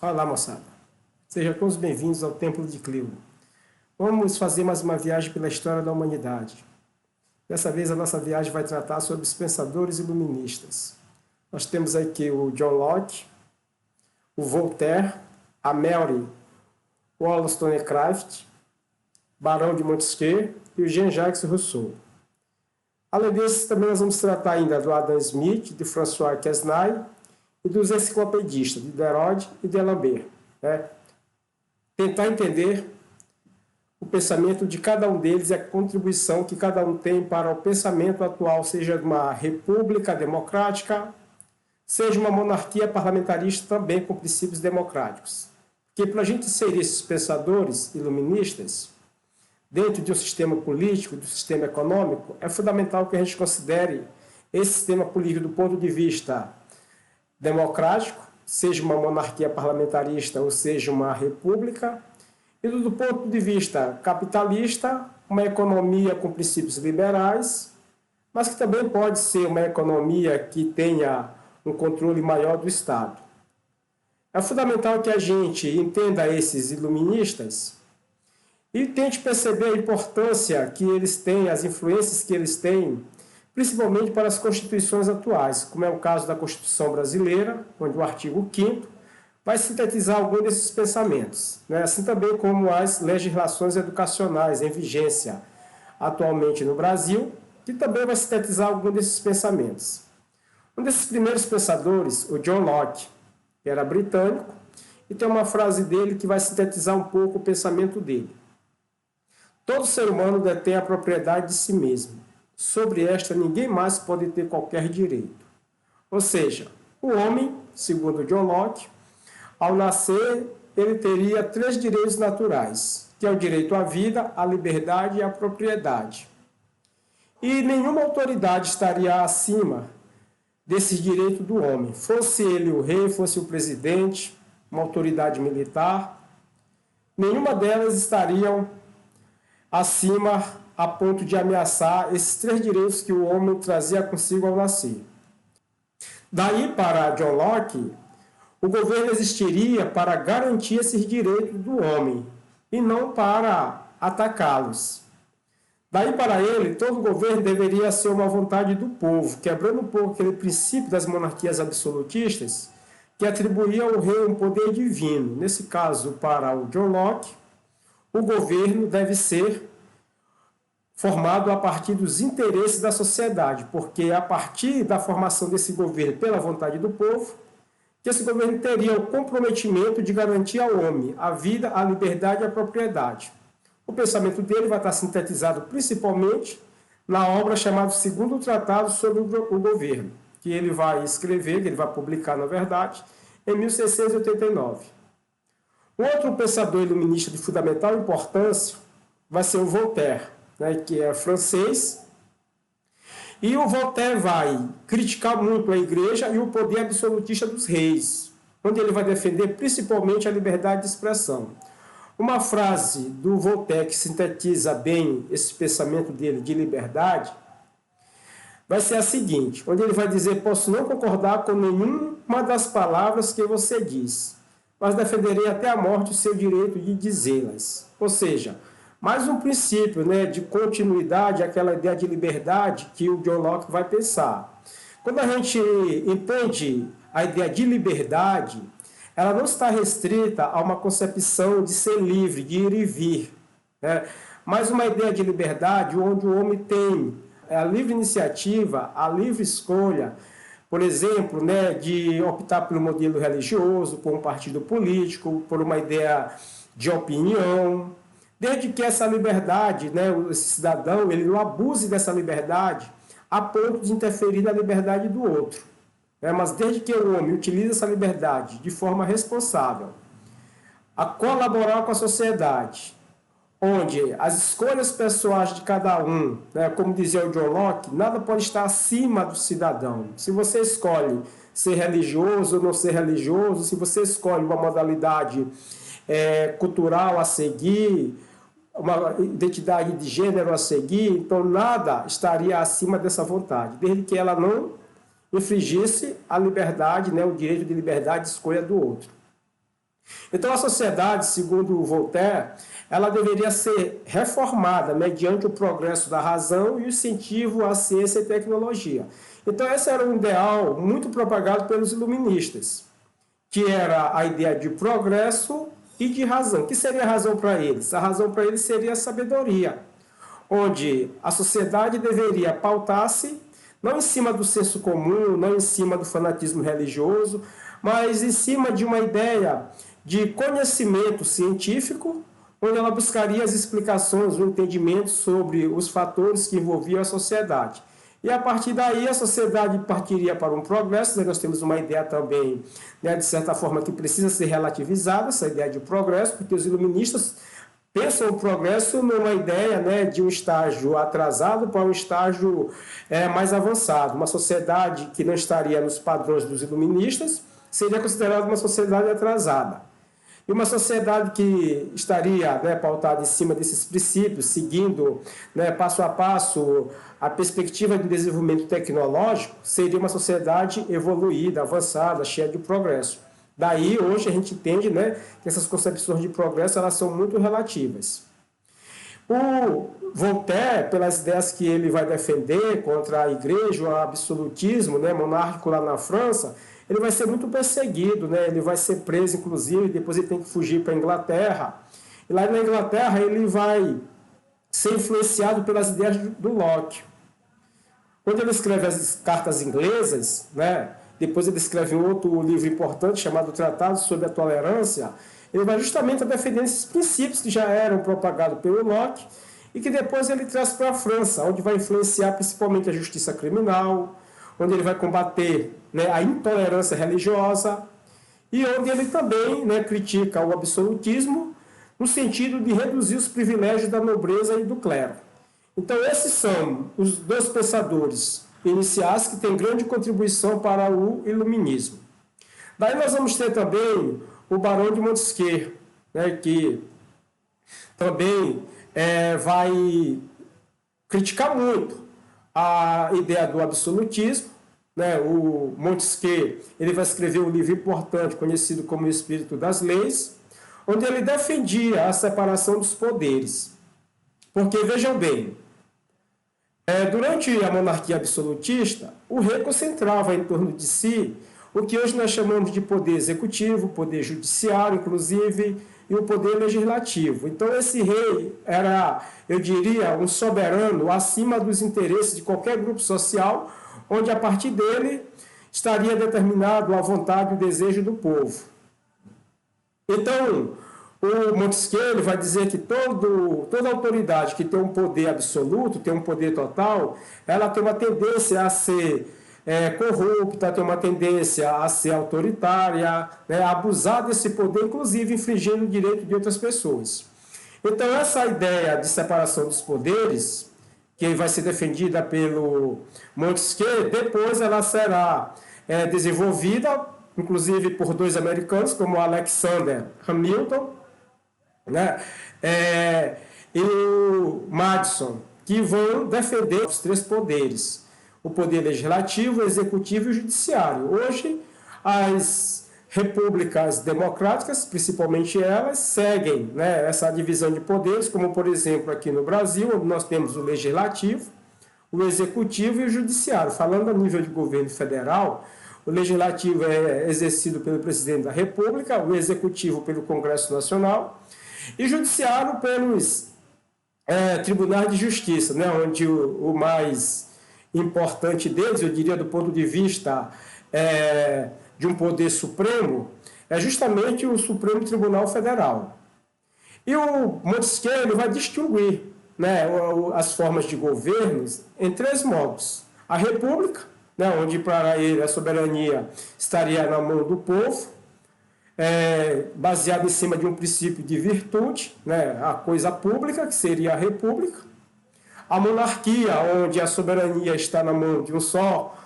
Olá, moçada. Sejam todos bem-vindos ao Templo de Clio. Vamos fazer mais uma viagem pela história da humanidade. Dessa vez a nossa viagem vai tratar sobre os pensadores iluministas. Nós temos aqui o John Locke, o Voltaire, a Mary Wollstonecraft, Barão de Montesquieu e o Jean-Jacques Rousseau. Além desses, também nós vamos tratar ainda do Adam Smith, de François Quesnay e dos enciclopedistas, de Diderot e de D'Alembert. Tentar entender o pensamento de cada um deles e a contribuição que cada um tem para o pensamento atual, seja uma república democrática, seja uma monarquia parlamentarista também com princípios democráticos. Porque para a gente inserir esses pensadores iluministas dentro de um sistema político, do sistema econômico, é fundamental que a gente considere esse sistema político do ponto de vista democrático, seja uma monarquia parlamentarista ou seja uma república, e do ponto de vista capitalista, uma economia com princípios liberais, mas que também pode ser uma economia que tenha um controle maior do Estado. É fundamental que a gente entenda esses iluministas e tente perceber a importância que eles têm, as influências que eles têm, principalmente para as constituições atuais, como é o caso da Constituição brasileira, onde o artigo 5º vai sintetizar alguns desses pensamentos, assim também como as legislações educacionais em vigência atualmente no Brasil, que também vai sintetizar alguns desses pensamentos. Um desses primeiros pensadores, o John Locke, que era britânico, e tem uma frase dele que vai sintetizar um pouco o pensamento dele. Todo ser humano detém a propriedade de si mesmo. Sobre esta, ninguém mais pode ter qualquer direito. Ou seja, o homem, segundo John Locke, ao nascer, ele teria 3 direitos naturais, que é o direito à vida, à liberdade e à propriedade. E nenhuma autoridade estaria acima desses direitos do homem, fosse ele o rei, fosse o presidente, uma autoridade militar, nenhuma delas estariam acima a ponto de ameaçar esses 3 direitos que o homem trazia consigo ao nascer. Daí, para John Locke, o governo existiria para garantir esses direitos do homem e não para atacá-los. Daí, para ele, todo governo deveria ser uma vontade do povo, quebrando um pouco aquele princípio das monarquias absolutistas que atribuía ao rei um poder divino. Nesse caso, para o John Locke, o governo deve ser formado a partir dos interesses da sociedade, porque é a partir da formação desse governo pela vontade do povo, que esse governo teria o comprometimento de garantir ao homem a vida, a liberdade e a propriedade. O pensamento dele vai estar sintetizado principalmente na obra chamada Segundo Tratado sobre o Governo, que ele vai escrever, que ele vai publicar, na verdade, em 1689. Um outro pensador iluminista de fundamental importância vai ser o Voltaire, que é francês, e o Voltaire vai criticar muito a igreja e o poder absolutista dos reis, onde ele vai defender principalmente a liberdade de expressão. Uma frase do Voltaire que sintetiza bem esse pensamento dele de liberdade vai ser a seguinte, onde ele vai dizer: posso não concordar com nenhuma das palavras que você diz, mas defenderei até a morte o seu direito de dizê-las. Ou seja, mais um princípio de continuidade, aquela ideia de liberdade que o John Locke vai pensar. Quando a gente entende a ideia de liberdade, ela não está restrita a uma concepção de ser livre, de ir e vir, mas uma ideia de liberdade onde o homem tem a livre iniciativa, a livre escolha, por exemplo, de optar pelo modelo religioso, por um partido político, por uma ideia de opinião, desde que essa liberdade, esse cidadão, ele não abuse dessa liberdade a ponto de interferir na liberdade do outro. Mas desde que o homem utilize essa liberdade de forma responsável, a colaborar com a sociedade, onde as escolhas pessoais de cada um, como dizia o John Locke, nada pode estar acima do cidadão. Se você escolhe ser religioso ou não ser religioso, se você escolhe uma modalidade cultural a seguir, uma identidade de gênero a seguir, então nada estaria acima dessa vontade, desde que ela não infringisse a liberdade, o direito de liberdade de escolha do outro. Então, a sociedade, segundo Voltaire, ela deveria ser reformada mediante o progresso da razão e o incentivo à ciência e tecnologia. Então, esse era um ideal muito propagado pelos iluministas, que era a ideia de progresso e de razão. O que seria a razão para eles? A razão para eles seria a sabedoria, onde a sociedade deveria pautar-se não em cima do senso comum, não em cima do fanatismo religioso, mas em cima de uma ideia de conhecimento científico, onde ela buscaria as explicações, o entendimento sobre os fatores que envolviam a sociedade. E a partir daí a sociedade partiria para um progresso, nós temos uma ideia também, de certa forma, que precisa ser relativizada, essa ideia de progresso, porque os iluministas pensam o progresso numa ideia de um estágio atrasado para um estágio mais avançado. Uma sociedade que não estaria nos padrões dos iluministas seria considerada uma sociedade atrasada. E uma sociedade que estaria pautada em cima desses princípios, seguindo passo a passo a perspectiva de desenvolvimento tecnológico, seria uma sociedade evoluída, avançada, cheia de progresso. Daí, hoje, a gente entende que essas concepções de progresso elas são muito relativas. O Voltaire, pelas ideias que ele vai defender contra a igreja, o absolutismo monárquico lá na França, ele vai ser muito perseguido, ele vai ser preso, inclusive, depois ele tem que fugir para a Inglaterra. E lá na Inglaterra ele vai ser influenciado pelas ideias do Locke. Quando ele escreve as cartas inglesas, depois ele escreve um outro livro importante chamado Tratado sobre a Tolerância, ele vai justamente defender esses princípios que já eram propagados pelo Locke e que depois ele traz para a França, onde vai influenciar principalmente a justiça criminal, onde ele vai combater a intolerância religiosa e onde ele também critica o absolutismo no sentido de reduzir os privilégios da nobreza e do clero. Então, esses são os dois pensadores iniciais que têm grande contribuição para o iluminismo. Daí nós vamos ter também o Barão de Montesquieu, que também vai criticar muito a ideia do absolutismo. O Montesquieu ele vai escrever um livro importante conhecido como O Espírito das Leis, onde ele defendia a separação dos poderes. Porque, vejam bem, durante a monarquia absolutista, o rei concentrava em torno de si o que hoje nós chamamos de poder executivo, poder judiciário, inclusive, e o poder legislativo. Então, esse rei era, eu diria, um soberano acima dos interesses de qualquer grupo social, onde a partir dele estaria determinado a vontade e o desejo do povo. Então, o Montesquieu ele vai dizer que toda autoridade que tem um poder absoluto, tem um poder total, ela tem uma tendência a ser corrupta, tem uma tendência a ser autoritária, a abusar desse poder, inclusive infringindo o direito de outras pessoas. Então, essa ideia de separação dos poderes, que vai ser defendida pelo Montesquieu, depois ela será desenvolvida, inclusive por dois americanos, como Alexander Hamilton, e o Madison, que vão defender os três poderes, o poder legislativo, o executivo e o judiciário. Hoje, as repúblicas democráticas, principalmente elas, seguem essa divisão de poderes, como, por exemplo, aqui no Brasil, onde nós temos o legislativo, o executivo e o judiciário. Falando a nível de governo federal, o legislativo é exercido pelo presidente da República, o executivo pelo Congresso Nacional e o judiciário pelos tribunais de justiça, onde o mais importante deles, eu diria do ponto de vista de um poder supremo, é justamente o Supremo Tribunal Federal. E o Montesquieu ele vai distinguir as formas de governo em três modos. A república, onde para ele a soberania estaria na mão do povo, baseado em cima de um princípio de virtude, a coisa pública, que seria a república. A monarquia, onde a soberania está na mão de um só,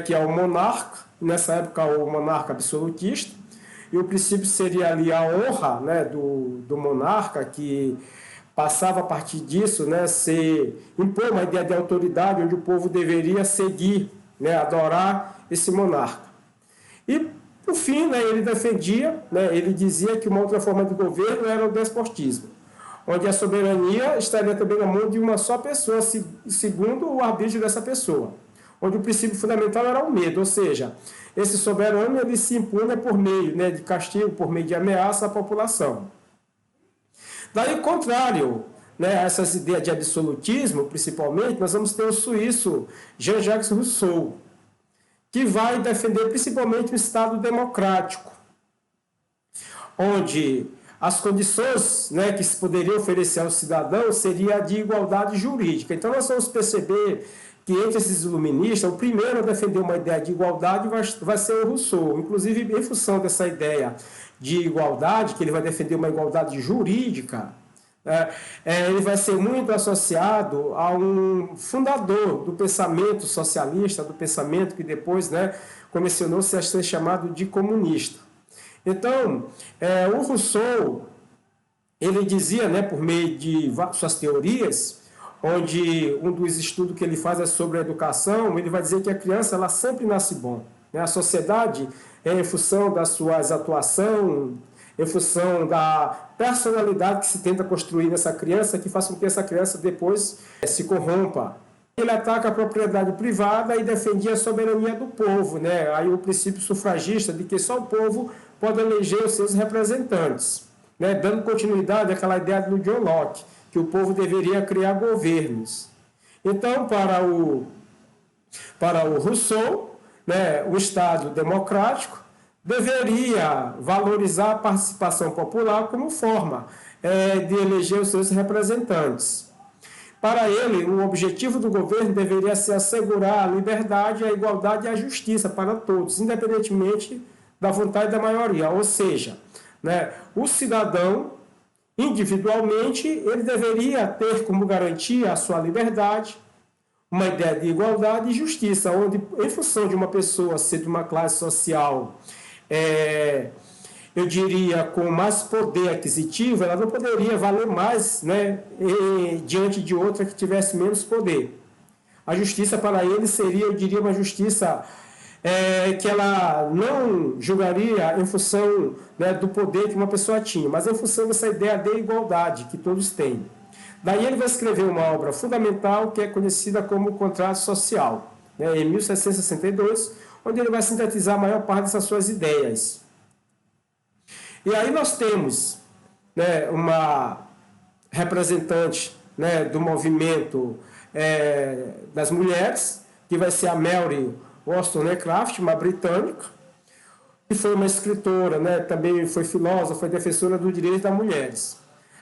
que é o monarca, nessa época o monarca absolutista, e o princípio seria ali a honra do monarca, que passava a partir disso impor uma ideia de autoridade onde o povo deveria seguir, adorar esse monarca. E Por fim, né, ele defendia, né, ele dizia que uma outra forma de governo era o despotismo, onde a soberania estaria também na mão de uma só pessoa, segundo o arbítrio dessa pessoa, onde o princípio fundamental era o medo, ou seja, esse soberano ele se impunha por meio, né, de castigo, por meio de ameaça à população. Daí, contrário, né, a essas ideias de absolutismo, principalmente, nós vamos ter o suíço Jean-Jacques Rousseau, que vai defender principalmente o Estado democrático, onde as condições, né, que se poderia oferecer ao cidadão seria de igualdade jurídica. Então, nós vamos perceber que entre esses iluministas, o primeiro a defender uma ideia de igualdade vai ser o Rousseau. Inclusive, em função dessa ideia de igualdade, que ele vai defender uma igualdade jurídica, ele vai ser muito associado a um fundador do pensamento socialista, do pensamento que depois, né, começou-se a ser chamado de comunista. Então, o Rousseau, ele dizia, né, por meio de suas teorias, onde um dos estudos que ele faz é sobre a educação, ele vai dizer que a criança ela sempre nasce bom, né? A sociedade é em função das suas atuações, em função da personalidade que se tenta construir nessa criança, que faz com que essa criança depois se corrompa. Ele ataca a propriedade privada e defendia a soberania do povo, né? Aí o princípio sufragista de que só o povo pode eleger os seus representantes, né? Dando continuidade àquela ideia do John Locke, que o povo deveria criar governos. Então, para o Rousseau, né, o Estado democrático deveria valorizar a participação popular como forma de eleger os seus representantes. Para ele, o objetivo do governo deveria ser assegurar a liberdade, a igualdade e a justiça para todos, independentemente da vontade da maioria. Ou seja, né, o cidadão, individualmente, ele deveria ter como garantia a sua liberdade, uma ideia de igualdade e justiça, onde, em função de uma pessoa ser de uma classe social, eu diria, com mais poder aquisitivo, ela não poderia valer mais, né, diante de outra que tivesse menos poder. A justiça para ele seria, eu diria, uma justiça que ela não julgaria em função, né, do poder que uma pessoa tinha, mas em função dessa ideia de igualdade que todos têm. Daí ele vai escrever uma obra fundamental que é conhecida como O Contrato Social, né, em 1762, onde ele vai sintetizar a maior parte dessas suas ideias. E aí nós temos, né, uma representante, né, do movimento das mulheres, que vai ser a Mary Wollstonecraft, uma britânica, que foi uma escritora, né, também foi filósofa, foi defensora dos direitos das mulheres.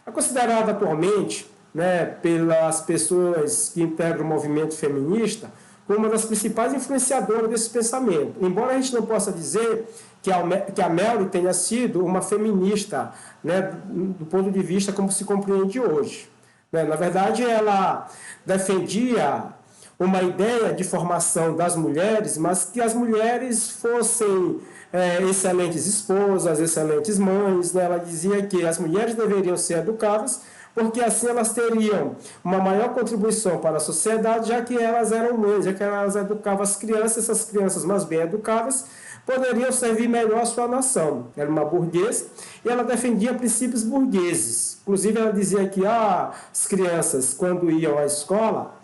É considerada atualmente, né, pelas pessoas que integram o movimento feminista como uma das principais influenciadoras desse pensamento. Embora a gente não possa dizer que a Mary tenha sido uma feminista, né, do ponto de vista como se compreende hoje. Né? Na verdade, ela defendia uma ideia de formação das mulheres, mas que as mulheres fossem excelentes esposas, excelentes mães. Né? Ela dizia que as mulheres deveriam ser educadas, porque assim elas teriam uma maior contribuição para a sociedade, já que elas eram mães, já que elas educavam as crianças, essas crianças mais bem educadas poderiam servir melhor a sua nação. Era uma burguesa e ela defendia princípios burgueses. Inclusive, ela dizia que as crianças, quando iam à escola,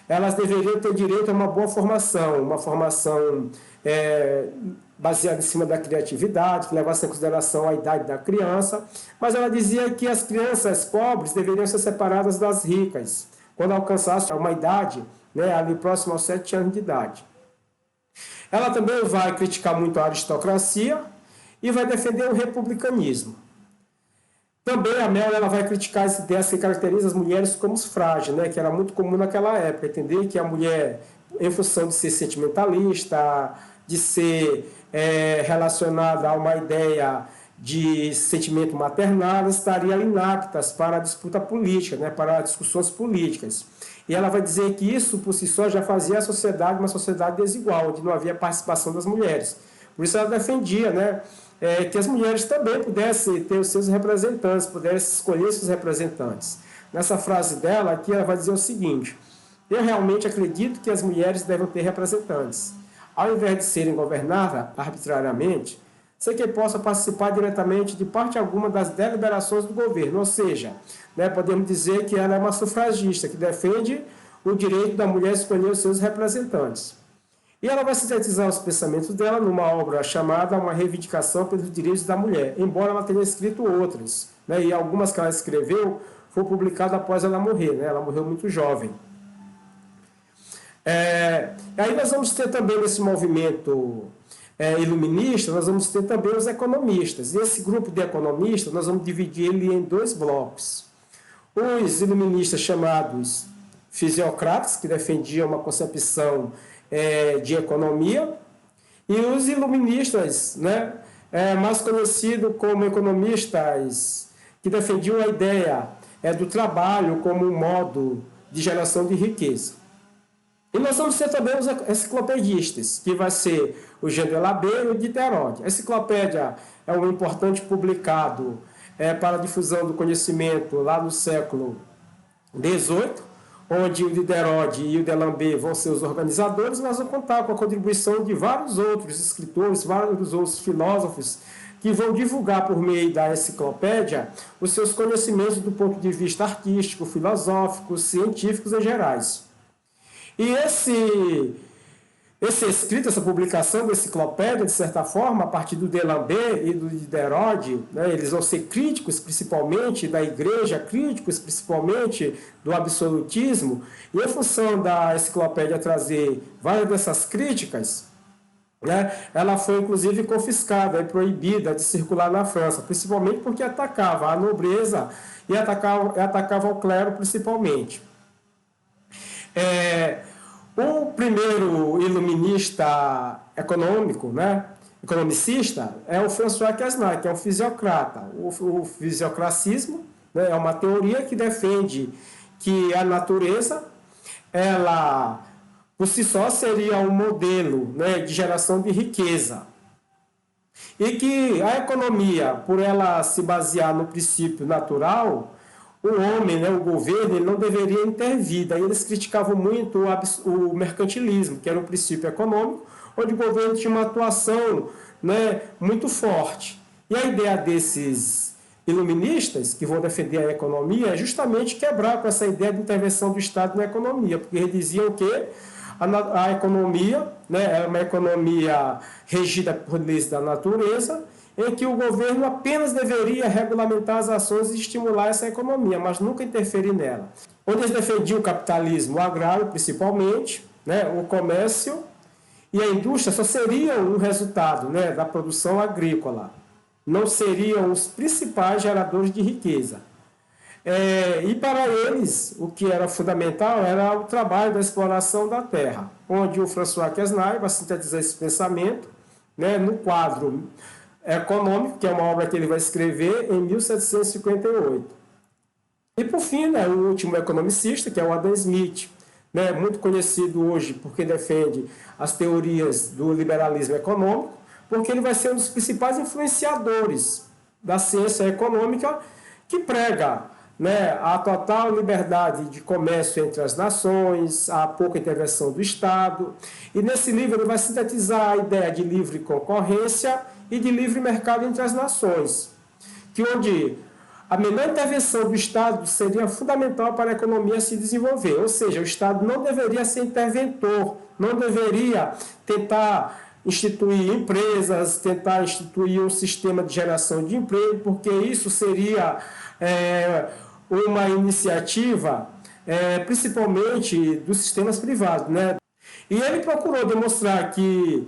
elas deveriam ter direito a uma boa formação, uma formação baseada em cima da criatividade, que levasse em consideração a idade da criança, mas ela dizia que as crianças pobres deveriam ser separadas das ricas, quando alcançassem uma idade, né, ali próximo aos 7 anos de idade. Ela também vai criticar muito a aristocracia e vai defender o republicanismo. Também a Mel ela vai criticar as ideias que caracterizam as mulheres como frágeis, né, que era muito comum naquela época, entender que a mulher, em função de ser sentimentalista, de ser relacionada a uma ideia de sentimento maternal, estaria inaptas para a disputa política, né, para discussões políticas. E ela vai dizer que isso, por si só, já fazia a sociedade uma sociedade desigual, onde não havia participação das mulheres. Por isso ela defendia, né, que as mulheres também pudessem ter os seus representantes, pudessem escolher seus representantes. Nessa frase dela, aqui ela vai dizer o seguinte: eu realmente acredito que as mulheres devem ter representantes. Ao invés de serem governadas arbitrariamente, sem que possa participar diretamente de parte alguma das deliberações do governo, ou seja, né, podemos dizer que ela é uma sufragista, que defende o direito da mulher escolher os seus representantes. E ela vai sintetizar os pensamentos dela numa obra chamada Uma Reivindicação pelos Direitos da Mulher, embora ela tenha escrito outras, né, e algumas que ela escreveu foram publicadas após ela morrer, né, ela morreu muito jovem. Aí nós vamos ter também nesse movimento iluminista, nós vamos ter também os economistas. E esse grupo de economistas, nós vamos dividir ele em dois blocos. Os iluministas chamados fisiocratas, que defendiam uma concepção de economia, e os iluministas, né, mais conhecidos como economistas que defendiam a ideia do trabalho como um modo de geração de riqueza. E nós vamos ter também os enciclopedistas, que vai ser o Jean de Labé e o Diderot. A enciclopédia é um importante publicado para a difusão do conhecimento lá no século XVIII, onde o Diderot e o D'Alembert vão ser os organizadores. Nós vamos contar com a contribuição de vários outros escritores, vários outros filósofos, que vão divulgar por meio da enciclopédia os seus conhecimentos do ponto de vista artístico, filosófico, científicos em gerais. E esse escrito, essa publicação da enciclopédia, de certa forma, a partir do D'Alembert e do Diderot, né, eles vão ser críticos principalmente da igreja, críticos principalmente do absolutismo, e em função da enciclopédia trazer várias dessas críticas, né, ela foi inclusive confiscada e proibida de circular na França, principalmente porque atacava a nobreza e atacava o clero principalmente. O primeiro iluminista econômico, né, economicista, é o François Quesnay, que é um fisiocrata. O fisiocracismo, né, é uma teoria que defende que a natureza, ela por si só seria um modelo, né, de geração de riqueza. E que a economia, por ela se basear no princípio natural, o homem, né, o governo, ele não deveria intervir. Daí eles criticavam muito o mercantilismo, que era um princípio econômico, onde o governo tinha uma atuação, né, muito forte. E a ideia desses iluministas, que vão defender a economia, é justamente quebrar com essa ideia de intervenção do Estado na economia, porque eles diziam que a economia, né, é uma economia regida por leis da natureza, em que o governo apenas deveria regulamentar as ações e estimular essa economia, mas nunca interferir nela. Onde eles defendiam o capitalismo, o agrário principalmente, né, o comércio e a indústria só seriam um resultado, né, da produção agrícola, não seriam os principais geradores de riqueza. E para eles, o que era fundamental era o trabalho da exploração da terra, onde o François Quesnay vai sintetizar esse pensamento, né, no quadro Econômico, que é uma obra que ele vai escrever em 1758. E por fim, né, o último economicista, que é o Adam Smith, né, muito conhecido hoje porque defende as teorias do liberalismo econômico, porque ele vai ser um dos principais influenciadores da ciência econômica, que prega, né, a total liberdade de comércio entre as nações, a pouca intervenção do Estado. E nesse livro ele vai sintetizar a ideia de livre concorrência e de livre mercado entre as nações, que onde a menor intervenção do Estado seria fundamental para a economia se desenvolver, ou seja, o Estado não deveria ser interventor, não deveria tentar instituir empresas, tentar instituir um sistema de geração de emprego, porque isso seria uma iniciativa principalmente dos sistemas privados, né? E ele procurou demonstrar que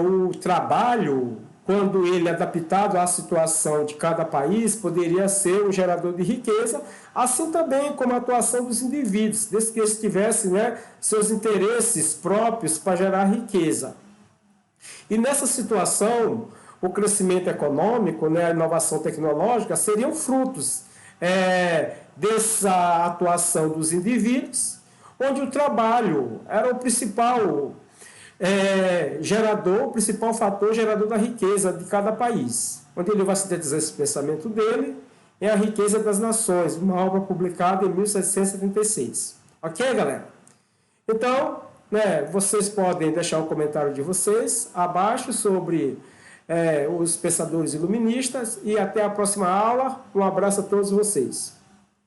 o trabalho, quando ele é adaptado à situação de cada país, poderia ser um gerador de riqueza, assim também como a atuação dos indivíduos, desde que eles tivessem, né, seus interesses próprios para gerar riqueza. E nessa situação, o crescimento econômico, né, a inovação tecnológica seriam frutos dessa atuação dos indivíduos, onde o trabalho era o principal gerador, o principal fator gerador da riqueza de cada país. Onde ele vai sintetizar esse pensamento dele é A Riqueza das Nações, uma obra publicada em 1776. Ok, galera? Então, né, vocês podem deixar o comentário de vocês abaixo sobre os pensadores iluministas, e até a próxima aula. Um abraço a todos vocês.